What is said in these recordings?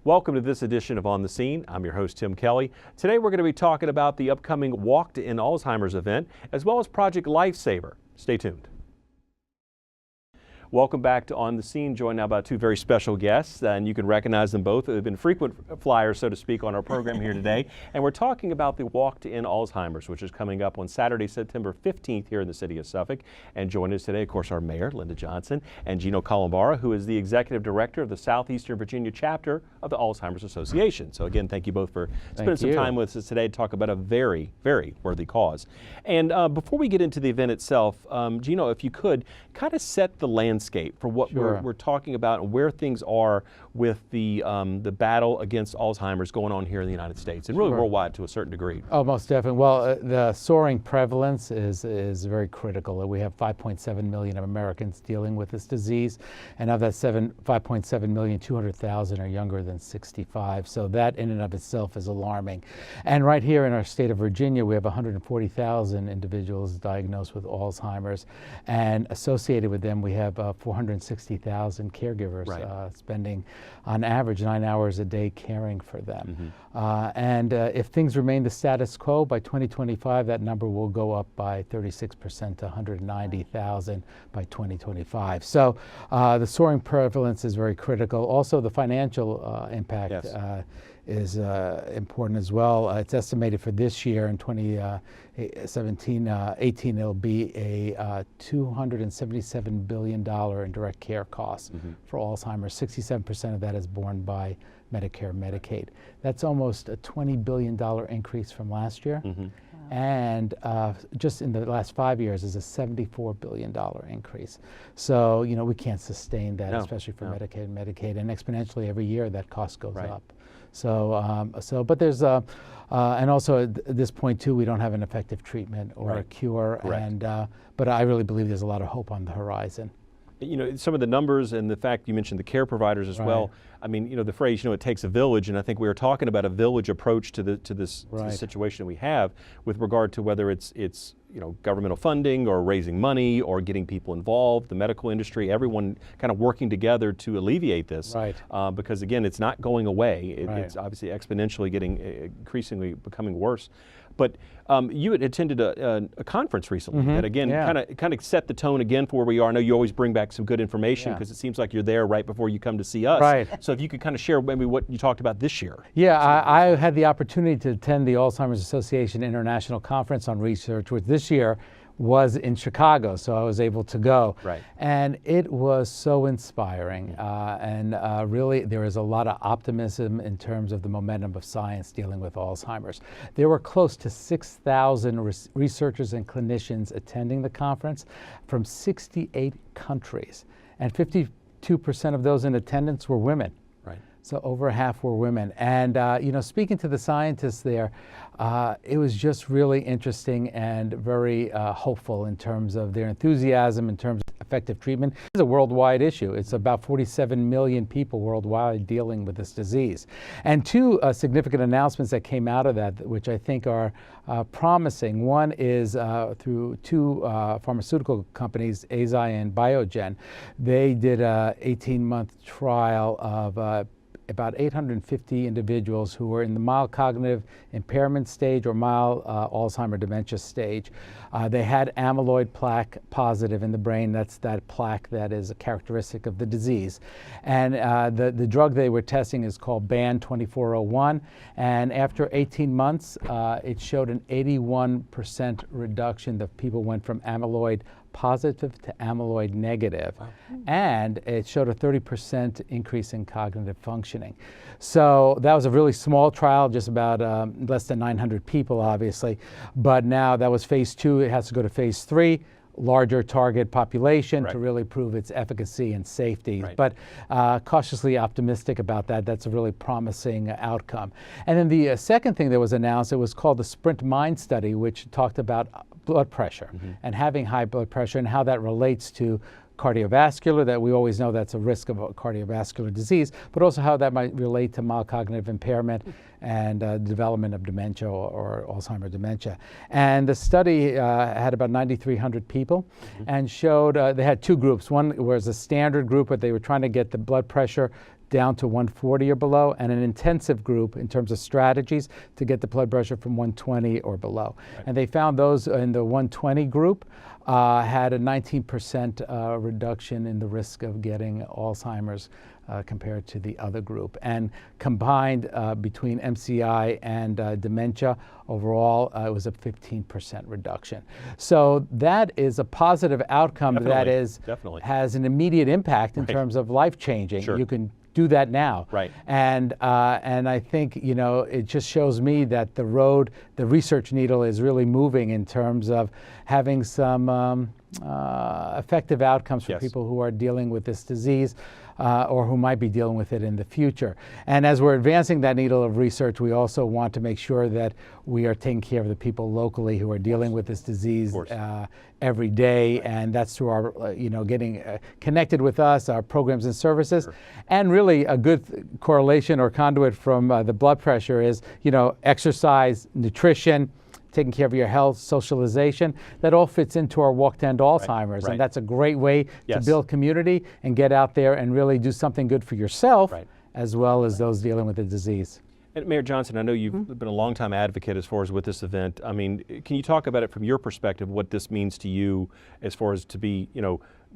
Welcome to this edition of On the Scene. I'm your host, Tim Kelly. Today we're going to be talking about the upcoming Walk to End Alzheimer's event, as well as Project Lifesaver. Stay tuned. Welcome back to On the Scene, joined now by two very special guests, and you can recognize them both. They've been frequent flyers, so to speak, on our program here today. And we're talking about the Walk to End Alzheimer's, which is coming up on Saturday, September 15th here in the city of Suffolk. And joining us today, of course, our Mayor, Linda Johnson, and Gino Columbara, who is the Executive Director of the Southeastern Virginia chapter of the Alzheimer's Association. So again, thank you both for spending some time with us today to talk about a very, very worthy cause. And before we get into the event itself, Gino, if you could kind of set the landscape for what we're talking about and where things are with the battle against Alzheimer's going on here in the United States and really worldwide to a certain degree. Oh, most definitely. Well, the soaring prevalence is very critical. We have 5.7 million of Americans dealing with this disease, and of that 5.7 million, 200,000 are younger than 65. So that in and of itself is alarming. And right here in our state of Virginia, we have 140,000 individuals diagnosed with Alzheimer's, and associated with them, we have 460,000 caregivers spending on average 9 hours a day caring for them. And if things remain the status quo, by 2025 that number will go up by 36% to 190,000 by 2025. So the soaring prevalence is very critical. Also the financial impact is important as well. It's estimated for this year in 2017-18 it'll be a $277 billion in direct care costs for Alzheimer's. 67% of that is borne by Medicare and Medicaid. That's almost a $20 billion increase from last year. And just in the last 5 years is a $74 billion increase. So, you know, we can't sustain that, especially for Medicaid and Medicaid, and exponentially every year that cost goes up. So, but there's, and also at this point too, we don't have an effective treatment or a cure, and but I really believe there's a lot of hope on the horizon. You know, some of the numbers and the fact you mentioned the care providers as well. I mean, you know, the phrase, you know, it takes a village, and I think we were talking about a village approach to this situation we have with regard to whether it's you know, governmental funding or raising money or getting people involved, the medical industry, everyone kind of working together to alleviate this. Because again, it's not going away. It's obviously exponentially getting increasingly becoming worse. But you had attended a conference recently that again kind of set the tone again for where we are. I know you always bring back some good information because it seems like you're there right before you come to see us. So if you could kind of share maybe what you talked about this year. Yeah, I had the opportunity to attend the Alzheimer's Association International Conference on Research, which this year was in Chicago, so I was able to go. And it was so inspiring, and really there is a lot of optimism in terms of the momentum of science dealing with Alzheimer's. There were close to 6,000 researchers and clinicians attending the conference from 68 countries, and 52% of those in attendance were women. So over half were women. And, you know, speaking to the scientists there, it was just really interesting and very hopeful in terms of their enthusiasm, in terms of effective treatment. It's a worldwide issue. It's about 47 million people worldwide dealing with this disease. And two significant announcements that came out of that, which I think are promising. One is through two pharmaceutical companies, Eisai and Biogen. They did an 18-month trial of about 850 individuals who were in the mild cognitive impairment stage or mild Alzheimer dementia stage. They had amyloid plaque positive in the brain. That's that plaque that is a characteristic of the disease. And the drug they were testing is called BAN 2401. And after 18 months, it showed an 81% reduction. The people went from amyloid positive to amyloid negative. And it showed a 30% increase in cognitive functioning. So that was a really small trial, just about less than 900 people, obviously. But now that was phase 2. It has to go to phase 3. Larger target population to really prove its efficacy and safety. But cautiously optimistic about that. That's a really promising outcome. And then the second thing that was announced, it was called the Sprint Mind Study, which talked about blood pressure and having high blood pressure and how that relates to cardiovascular, that we always know that's a risk of a cardiovascular disease, but also how that might relate to mild cognitive impairment and development of dementia or Alzheimer's dementia. And the study had about 9,300 people and showed they had two groups. One was a standard group where they were trying to get the blood pressure down to 140 or below, and an intensive group in terms of strategies to get the blood pressure from 120 or below. Right. And they found those in the 120 group had a 19% reduction in the risk of getting Alzheimer's compared to the other group. And combined between MCI and dementia, overall it was a 15% reduction. So that is a positive outcome that has an immediate impact in terms of life changing. Sure. You can do that now. Right. And I think, you know, it just shows me that the research needle is really moving in terms of having some effective outcomes for people who are dealing with this disease or who might be dealing with it in the future. And as we're advancing that needle of research, we also want to make sure that we are taking care of the people locally who are dealing with this disease every day, and that's through our, getting connected with us, our programs and services. And really a good correlation or conduit from the blood pressure is, exercise, nutrition, taking care of your health, socialization. That all fits into our Walk to End Alzheimer's. And that's a great way to build community and get out there and really do something good for yourself as well as those dealing with the disease. And Mayor Johnson, I know you've been a longtime advocate as far as with this event. I mean, can you talk about it from your perspective, what this means to you as far as to be,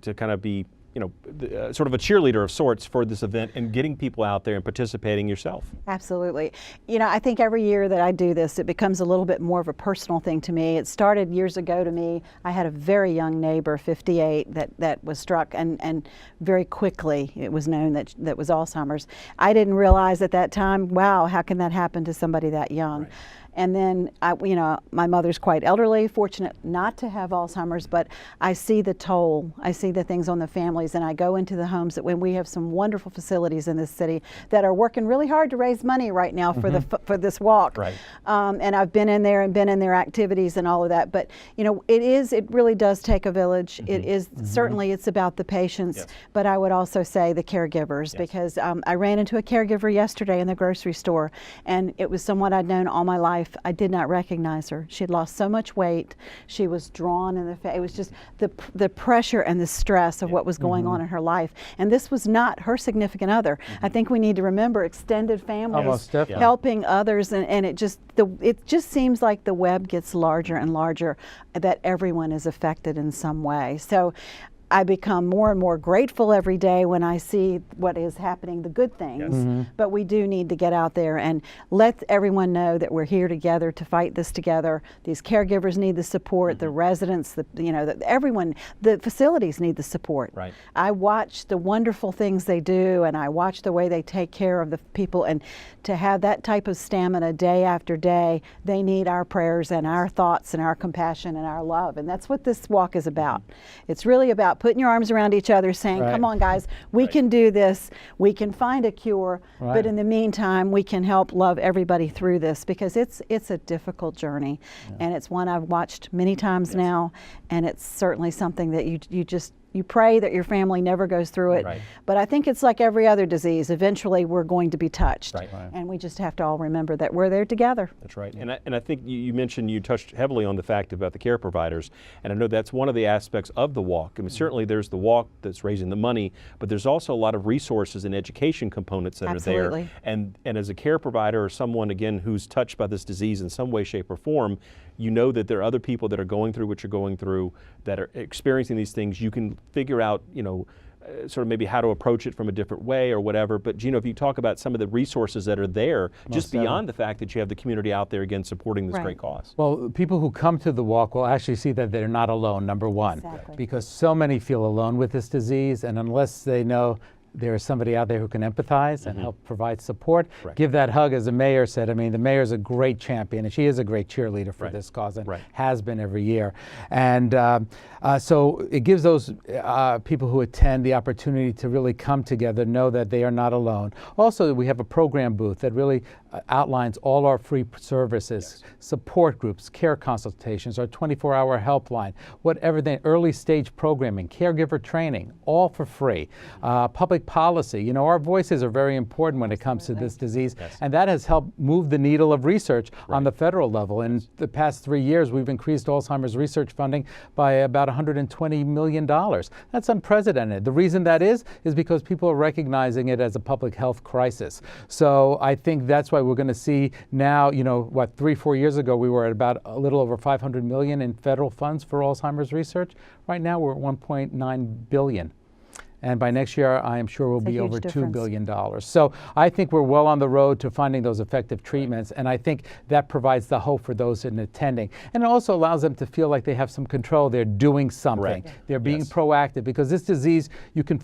to kind of be, sort of a cheerleader of sorts for this event and getting people out there and participating yourself? Absolutely. I think every year that I do this, it becomes a little bit more of a personal thing to me. It started years ago to me. I had a very young neighbor, 58, that was struck, and very quickly it was known that was Alzheimer's. I didn't realize at that time, wow, how can that happen to somebody that young? Right. And then, my mother's quite elderly, fortunate not to have Alzheimer's, but I see the toll. I see the things on the families, and I go into the homes that when we have some wonderful facilities in this city that are working really hard to raise money right now for for this walk. Right. And I've been in there and been in their activities and all of that. But it really does take a village. It is certainly it's about the patients, but I would also say the caregivers, because I ran into a caregiver yesterday in the grocery store, and it was someone I'd known all my life. I did not recognize her. She had lost so much weight. She was drawn in the face. It was just the pressure and the stress of what was going on in her life. And this was not her significant other. I think we need to remember extended families helping others, and it just seems like the web gets larger and larger, that everyone is affected in some way. So I become more and more grateful every day when I see what is happening, the good things. But we do need to get out there and let everyone know that we're here together to fight this together. These caregivers need the support, the residents, everyone, the facilities need the support. Right. I watch the wonderful things they do, and I watch the way they take care of the people, and to have that type of stamina day after day, they need our prayers and our thoughts and our compassion and our love. And that's what this walk is about. It's really about putting your arms around each other, saying, come on guys, we can do this, we can find a cure, but in the meantime we can help love everybody through this, because it's a difficult journey, and it's one I've watched many times now, and it's certainly something that you pray that your family never goes through it. But I think it's like every other disease. Eventually we're going to be touched. And we just have to all remember that we're there together. That's right. And I think you mentioned, you touched heavily on the fact about the care providers. And I know that's one of the aspects of the walk. I mean, certainly there's the walk that's raising the money, but there's also a lot of resources and education components that are there. And as a care provider or someone, again, who's touched by this disease in some way, shape, or form, you know that there are other people that are going through what you're going through, that are experiencing these things. You can figure out, sort of maybe how to approach it from a different way or whatever. But Gino, if you talk about some of the resources that are there, just beyond the fact that you have the community out there, again, supporting this great cause. Well, people who come to the walk will actually see that they're not alone, number one, because so many feel alone with this disease, and unless they know there is somebody out there who can empathize and help provide support. Right. Give that hug, as the mayor said. I mean, the mayor's a great champion, and she is a great cheerleader for this cause, and has been every year. And so it gives those people who attend the opportunity to really come together, know that they are not alone. Also, we have a program booth that really outlines all our free services, support groups, care consultations, our 24-hour helpline, whatever the early stage programming, caregiver training, all for free. Public policy, you know, our voices are very important when it comes to this disease, and that has helped move the needle of research on the federal level. In the past 3 years, we've increased Alzheimer's research funding by about $120 million. That's unprecedented. The reason that is because people are recognizing it as a public health crisis. So I think that's why we're going to see now, you know, 3-4 years ago, we were at about a little over $500 million in federal funds for Alzheimer's research. Right now, we're at $1.9 billion. And by next year, I am sure we'll be over $2 billion. So I think we're well on the road to finding those effective treatments, and I think that provides the hope for those in attending. And it also allows them to feel like they have some control. They're doing something. They're being proactive, because this disease, you can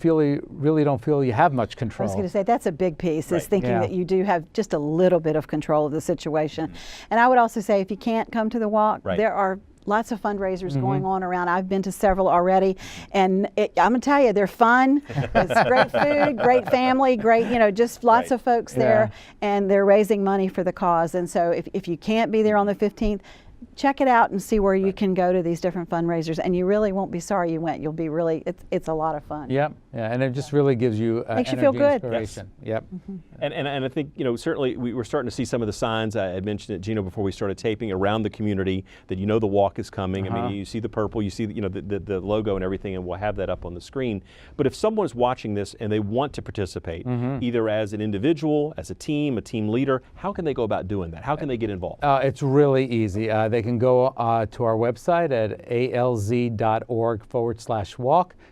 really don't feel you have much control. I was going to say, that's a big piece, is thinking that you do have just a little bit of control of the situation. And I would also say, if you can't come to the walk, there are lots of fundraisers going on around. I've been to several already, and I'm going to tell you, they're fun. It's great food, great family, great, you know, just lots of folks there, and they're raising money for the cause. And so if you can't be there on the 15th, check it out and see where you can go to these different fundraisers, and you really won't be sorry you went. You'll be really, it's a lot of fun. Yep, yeah, and it just really gives you makes you feel good. Inspiration. Yep. And I think, you know, certainly we're starting to see some of the signs. I had mentioned it, Gino, before we started taping, around the community that, you know, the walk is coming. I mean, you see the purple, you see the, you know, the logo and everything, and we'll have that up on the screen. But if someone's watching this and they want to participate, either as an individual, as a team leader, how can they go about doing that? How can they get involved? It's really easy. They can go to our website at alz.org/walk.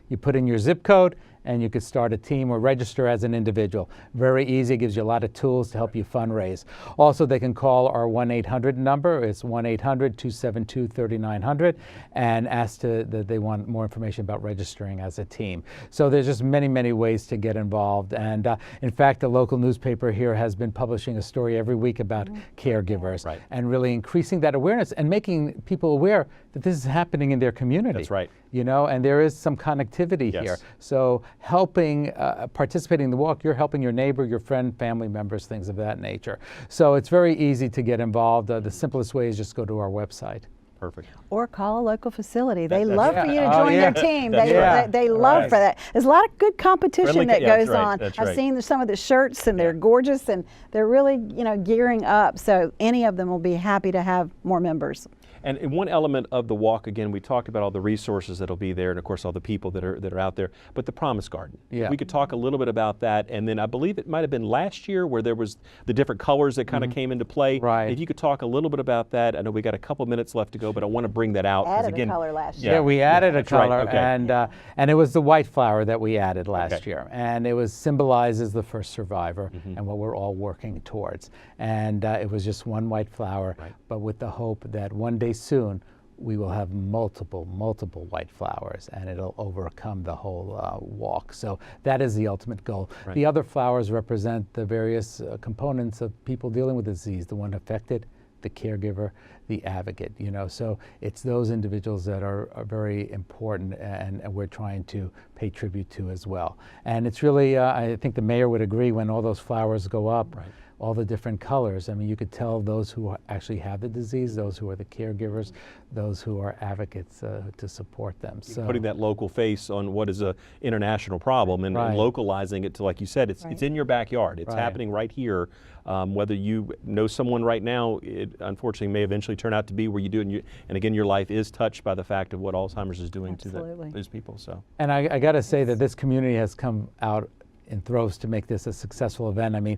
You put in your zip code, and you could start a team or register as an individual. Very easy, gives you a lot of tools to help you fundraise. Also, they can call our 1-800 number. It's 1-800-272-3900, and ask that they want more information about registering as a team. So there's just many, many ways to get involved. And in fact, the local newspaper here has been publishing a story every week about caregivers, and really increasing that awareness and making people aware that this is happening in their community. That's right. You know, and there is some connectivity here. So helping, participating in the walk, you're helping your neighbor, your friend, family members, things of that nature. So it's very easy to get involved. The simplest way is just go to our website. Perfect. Or call a local facility. They love for you to join their team. They love for that. There's a lot of good competition that goes on. I've seen some of the shirts, and they're gorgeous, and they're really, you know, gearing up. So any of them will be happy to have more members. And one element of the walk, again, we talked about all the resources that'll be there, and of course all the people that are out there, but the Promise Garden. We could talk a little bit about that, and then I believe it might have been last year where there was the different colors that kind of came into play. If you could talk a little bit about that. I know we got a couple minutes left to go, but I want to bring that out. Added a color last year. Yeah, we added a color, and it was the white flower that we added last year, and it symbolizes the first survivor and what we're all working towards. And it was just one white flower, but with the hope that one day soon we will have multiple white flowers, and it'll overcome the whole walk. So that is the ultimate goal. The other flowers represent the various components of people dealing with the disease, the one affected, the caregiver, the advocate, you know. So it's those individuals that are very important, and we're trying to pay tribute to as well. And it's really, I think the mayor would agree, when all those flowers go up, all the different colors. I mean, you could tell those who actually have the disease, those who are the caregivers, those who are advocates to support them. So putting that local face on what is an international problem, and localizing it to, like you said, it's in your backyard. It's happening right here. Whether you know someone right now, it unfortunately may eventually turn out to be where you do, and again, your life is touched by the fact of what Alzheimer's is doing to those people. So, and I got to say that this community has come out in throws to make this a successful event. I mean,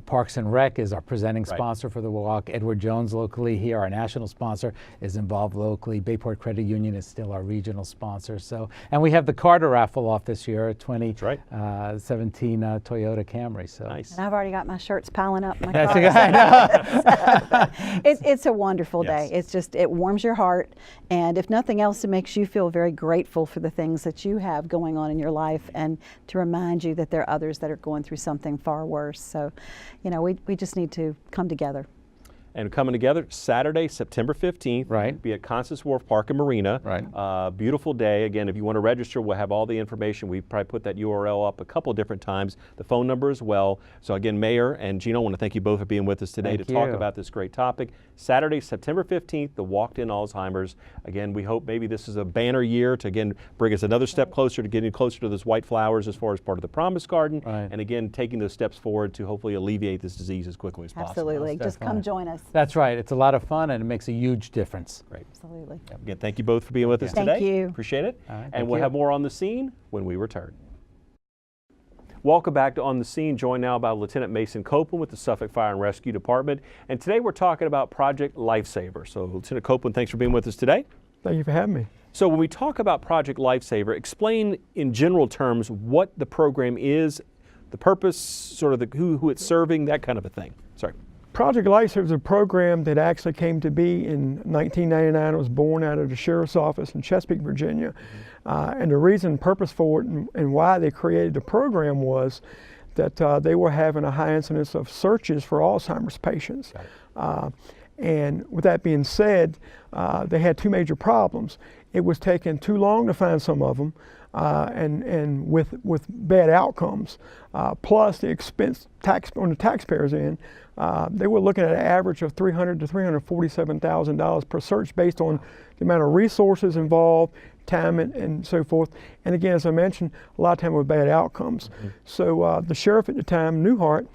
Parks and Rec is our presenting sponsor for the walk. Edward Jones locally here, our national sponsor, is involved locally. Bayport Credit Union is still our regional sponsor. So, and we have the Carter raffle off this year, a 2017 Toyota Camry. So and I've already got my shirts piling up in my car. It's a wonderful day. It's just, it warms your heart, and if nothing else, it makes you feel very grateful for the things that you have going on in your life, and to remind remind you that there are others that are going through something far worse. So, we just need to come together. And coming together Saturday, September 15th. Right. Be at Constance Wharf Park and Marina. Right. Beautiful day. Again, if you want to register, we'll have all the information. We've probably put that URL up a couple different times, the phone number as well. So again, Mayor and Gino, I want to thank you both for being with us today to talk about this great topic. Saturday, September 15th, the Walk to End Alzheimer's. Again, we hope maybe this is a banner year to again bring us another step closer to getting closer to those white flowers as far as part of the Promise Garden. Right. And again, taking those steps forward to hopefully alleviate this disease as quickly as possible. Absolutely. Just come join us. That's right. It's a lot of fun and it makes a huge difference. Great. Absolutely. Again, thank you both for being with us today. Thank you. Appreciate it. All right, and thank we'll you. have more on the scene when we return. Welcome back to On the Scene, joined now by Lieutenant Mason Copeland with the Suffolk Fire and Rescue Department. And today we're talking about Project Lifesaver. So Lieutenant Copeland, thanks for being with us today. Thank you for having me. So when we talk about Project Lifesaver, explain in general terms what the program is, the purpose, sort of the who it's serving, that kind of a thing. Sorry. Project Lifesaver is a program that actually came to be in 1999. It was born out of the Sheriff's Office in Chesapeake, Virginia. And the reason, purpose for it and why they created the program was that they were having a high incidence of searches for Alzheimer's patients. And with that being said, they had two major problems. It was taking too long to find some of them, and with bad outcomes. Plus the expense on the taxpayers' end, they were looking at an average of $300,000 to $347,000 per search based on the amount of resources involved, time and so forth. And again, as I mentioned, a lot of time with bad outcomes. So the sheriff at the time, Newhart,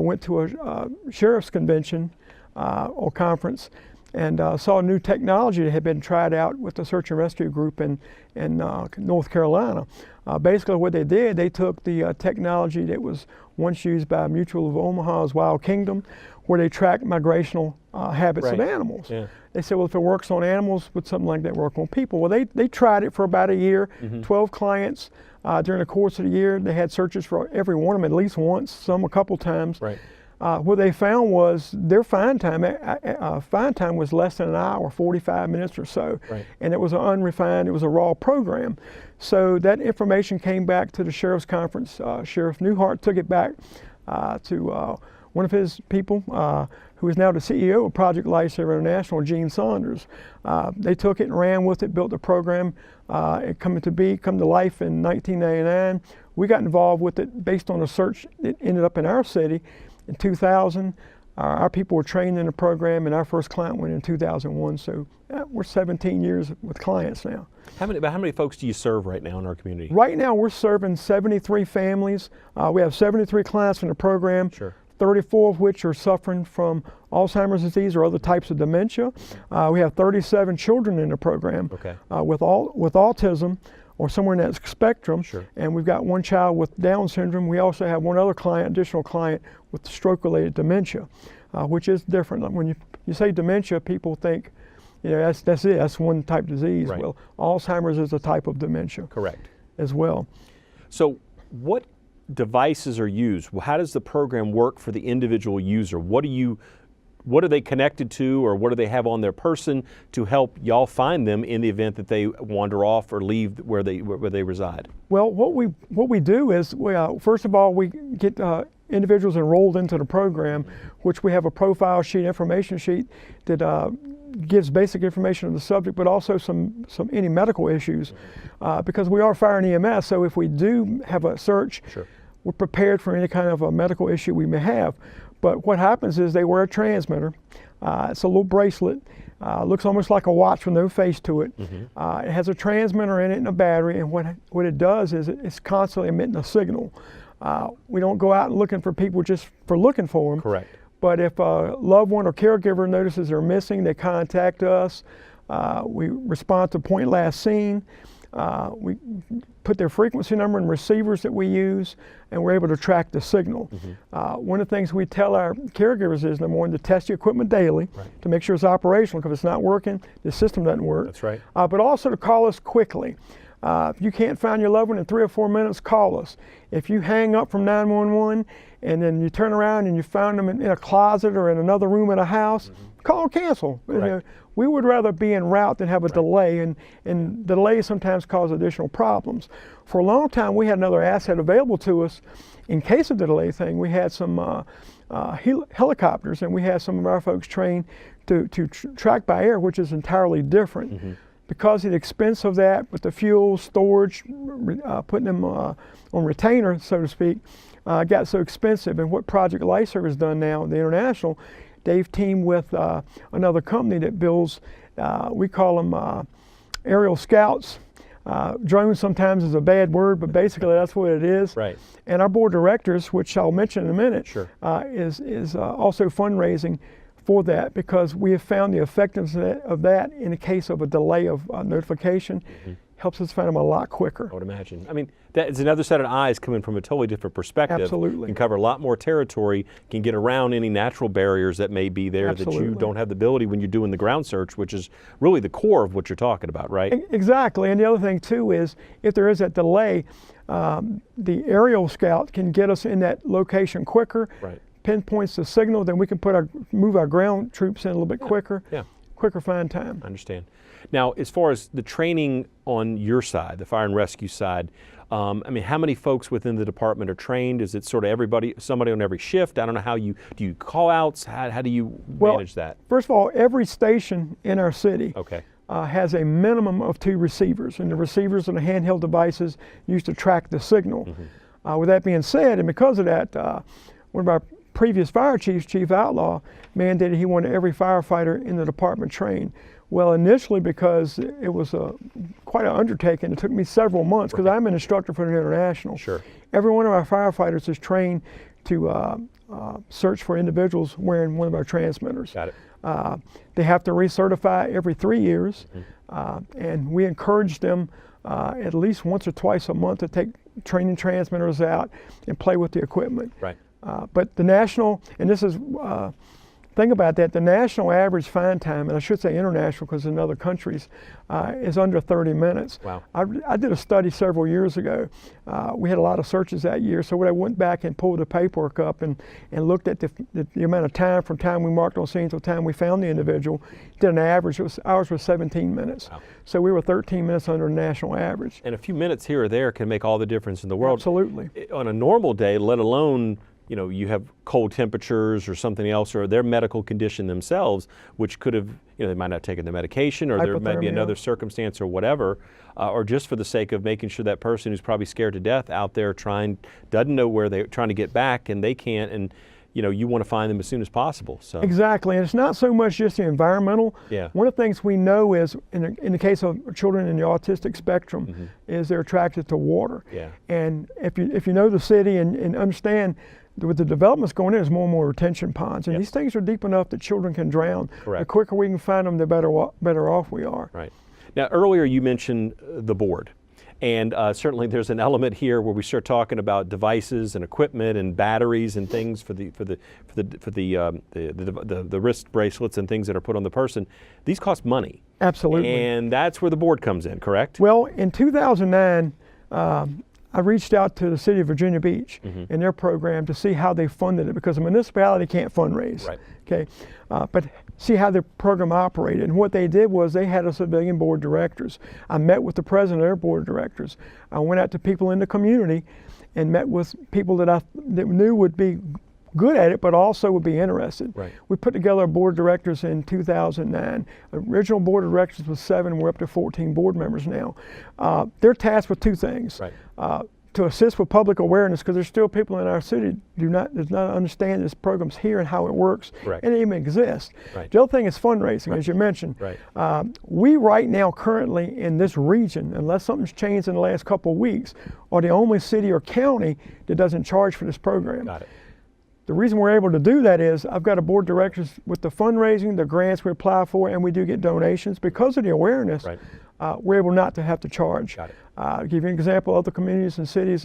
went to a sheriff's convention or conference and saw new technology that had been tried out with the search and rescue group in North Carolina. Basically what they did, they took the technology that was once used by Mutual of Omaha's Wild Kingdom, where they tracked migrational habits of animals. They said, well, if it works on animals, would something like that work on people? Well, they tried it for about a year, 12 clients. During the course of the year, they had searches for every one of them at least once, some a couple times. What they found was their find time was less than an hour, 45 minutes or so. And it was an unrefined, it was a raw program. So that information came back to the Sheriff's Conference. Sheriff Newhart took it back to one of his people, who is now the CEO of Project Lifesaver International, Gene Saunders. They took it and ran with it, built the program. It come to life in 1999. We got involved with it based on a search that ended up in our city. In 2000, our people were trained in the program, and our first client went in 2001. So we're 17 years with clients now. How many folks do you serve right now in our community? Right now, we're serving 73 families. We have 73 clients in the program. 34 of which are suffering from Alzheimer's disease or other types of dementia. We have 37 children in the program with autism or somewhere in that spectrum. And we've got one child with Down syndrome. We also have one other additional client with stroke-related dementia, which is different. When you say dementia, people think, that's it, that's one type of disease. Well, Alzheimer's is a type of dementia. As well. So what devices are used? How does the program work for the individual user? What are they connected to, or what do they have on their person to help y'all find them in the event that they wander off or leave where they reside? Well, what we do is, first of all, we get individuals enrolled into the program, which we have a profile sheet, information sheet that gives basic information on the subject, but also any medical issues, because we are fire and EMS. So if we do have a search, we're prepared for any kind of a medical issue we may have. But what happens is they wear a transmitter. It's a little bracelet. Looks almost like a watch with no face to it. It has a transmitter in it and a battery, and what it does is it's constantly emitting a signal. We don't go out and looking for people just for looking for them. But if a loved one or caregiver notices they're missing, they contact us. We respond to point last seen. We put their frequency number and receivers that we use, and we're able to track the signal. One of the things we tell our caregivers is, number one, to test the equipment daily to make sure it's operational, because if it's not working, the system doesn't work. But also to call us quickly. If you can't find your loved one in 3 or 4 minutes, call us. If you hang up from 911 and then you turn around and you found them in a closet or in another room at a house, call and cancel. Right. You know, we would rather be en route than have a delay, and delays sometimes cause additional problems. For a long time, we had another asset available to us in case of the delay thing. We had some helicopters, and we had some of our folks trained to track by air, which is entirely different. Because of the expense of that, with the fuel, storage, putting them on retainer, so to speak, got so expensive. And what Project Lifesaver has done now, the international, they've teamed with another company that builds, we call them aerial scouts. Drone sometimes is a bad word, but basically that's what it is. Right. And our board of directors, which I'll mention in a minute, Sure. is also fundraising for that, because we have found the effectiveness of that in the case of a delay of notification. Helps us find them a lot quicker. I would imagine. I mean, that is another set of eyes coming from a totally different perspective. Absolutely. Can cover a lot more territory, can get around any natural barriers that may be there that you don't have the ability when you're doing the ground search, which is really the core of what you're talking about, right? Exactly. And the other thing too is, if there is that delay, the aerial scout can get us in that location quicker. Right. Pinpoints the signal, then we can move our ground troops in a little bit quicker. Yeah. Quicker find time. I understand. Now, as far as the training on your side, the fire and rescue side, I mean, how many folks within the department are trained? Is it sort of everybody, somebody on every shift? I don't know how do you call outs? How do you manage that? First of all, every station in our city Okay. Has a minimum of 2 receivers, and the receivers are the handheld devices used to track the signal. With that being said, and because of that, one of our previous fire chiefs, Chief Outlaw, mandated he wanted every firefighter in the department trained. Well, initially, because it was quite an undertaking, it took me several months, because I'm an instructor for the International. Sure. Every one of our firefighters is trained to search for individuals wearing one of our transmitters. Got it. They have to recertify every 3 years, and we encourage them at least once or twice a month to take training transmitters out and play with the equipment. Right. But the national, and this is, thing about that, the national average find time, and I should say international because in other countries, is under 30 minutes. Wow. I did a study several years ago. We had a lot of searches that year, so when I went back and pulled the paperwork up and looked at the amount of time from time we marked on scene to time we found the individual, did an average, ours was 17 minutes. Wow. So we were 13 minutes under the national average. And a few minutes here or there can make all the difference in the world. Absolutely. On a normal day, let alone, you know, you have cold temperatures or something else, or their medical condition themselves, which could have, you know, they might not have taken the medication, or there might be another circumstance or whatever, or just for the sake of making sure that person who's probably scared to death out there doesn't know where they're trying to get back and they can't, and you know, you want to find them as soon as possible. So exactly, and it's not so much just the environmental. Yeah. One of the things we know is, in the case of children in the autistic spectrum, is they're attracted to water. Yeah. And if you know the city and understand, with the developments going in, there's more and more retention ponds, and these things are deep enough that children can drown. Correct. The quicker we can find them, the better off we are. Right. Now, earlier you mentioned the board. And certainly there's an element here where we start talking about devices and equipment and batteries and things for the wrist bracelets and things that are put on the person. These cost money. Absolutely. And that's where the board comes in, correct? Well, in 2009, I reached out to the city of Virginia Beach and their program to see how they funded it, because a municipality can't fundraise. Right. Okay, but see how the program operated. And what they did was they had a civilian board of directors. I met with the president of their board of directors. I went out to people in the community and met with people that knew would be good at it, but also would be interested. Right. We put together a board of directors in 2009. The original board of directors was 7. We're up to 14 board members now. They're tasked with 2 things. Right. To assist with public awareness, because there's still people in our city does not understand this program's here and how it works, Correct. and it even exists. Right. The other thing is fundraising, as you mentioned. Right. We right now currently in this region, unless something's changed in the last couple of weeks, are the only city or county that doesn't charge for this program. Got it. The reason we're able to do that is I've got a board of directors with the fundraising, the grants we apply for, and we do get donations. Because of the awareness, Right. We're able not to have to charge. Got it. To give you an example, other communities and cities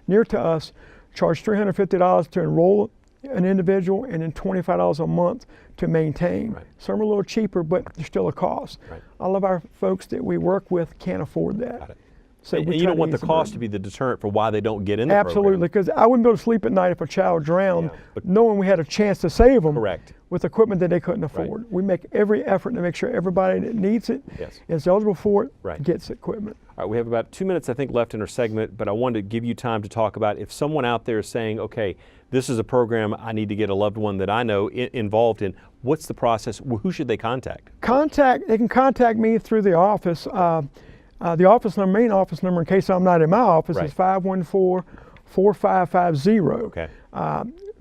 near to us charge $350 to enroll an individual and then $25 a month to maintain. Right. Some are a little cheaper, but there's still a cost. Right. All of our folks that we work with can't afford that. Got it. So and we you try don't want the ease the cost burden. to be the deterrent for why they don't get in the Absolutely, program. because I wouldn't be able to sleep at night if a child drowned, Yeah, but- knowing we had a chance to save them Correct. with equipment that they couldn't afford. We make every effort to make sure everybody that needs it, Yes. is eligible for it, Right. gets equipment. All right, we have about 2 minutes, I think, left in our segment, but I wanted to give you time to talk about if someone out there is saying, okay, this is a program I need to get a loved one that I know involved in, what's the process? Who should they contact? They can contact me through the office. The office number, main office number, in case I'm not in my office, Right. is 514-4550. Okay.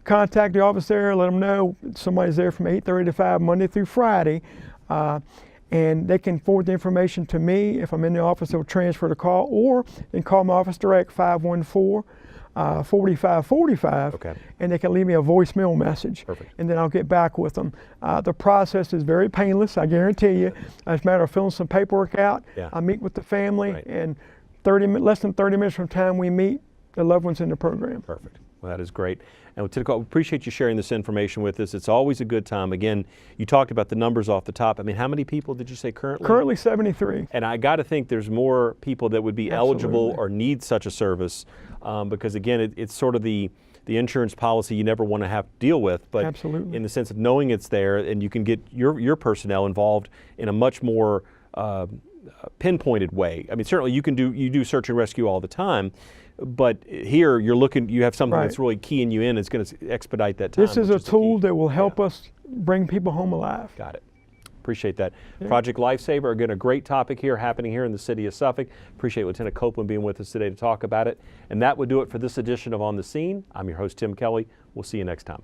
Contact the office there, let them know somebody's there from 8:30 to 5, Monday through Friday. And they can forward the information to me. If I'm in the office, they'll transfer the call, or they can call my office direct, 514-4545, Okay. and they can leave me a voicemail message. Perfect. And then I'll get back with them. The process is very painless, I guarantee you. It's a matter of filling some paperwork out. Yeah. I meet with the family, Right. and less than 30 minutes from the time we meet, the loved one's in the program. Perfect. Well, that is great. And we appreciate you sharing this information with us. It's always a good time. Again, you talked about the numbers off the top. I mean, how many people did you say currently? Currently 73. And I got to think there's more people that would be eligible Absolutely. or need such a service because, again, it's sort of the insurance policy you never want to have to deal with, but Absolutely. in the sense of knowing it's there and you can get your personnel involved in a much more pinpointed way. I mean, certainly you do search and rescue all the time, but here you have something Right. that's really keying you in. It's going to expedite that time. This is which a the tool key. that will help us bring people home alive. Got it. Appreciate that. Project Lifesaver, again, a great topic here happening here in the city of Suffolk. Appreciate Lieutenant Copeland being with us today to talk about it. And that would do it for this edition of On the Scene. I'm your host, Tim Kelly. We'll see you next time.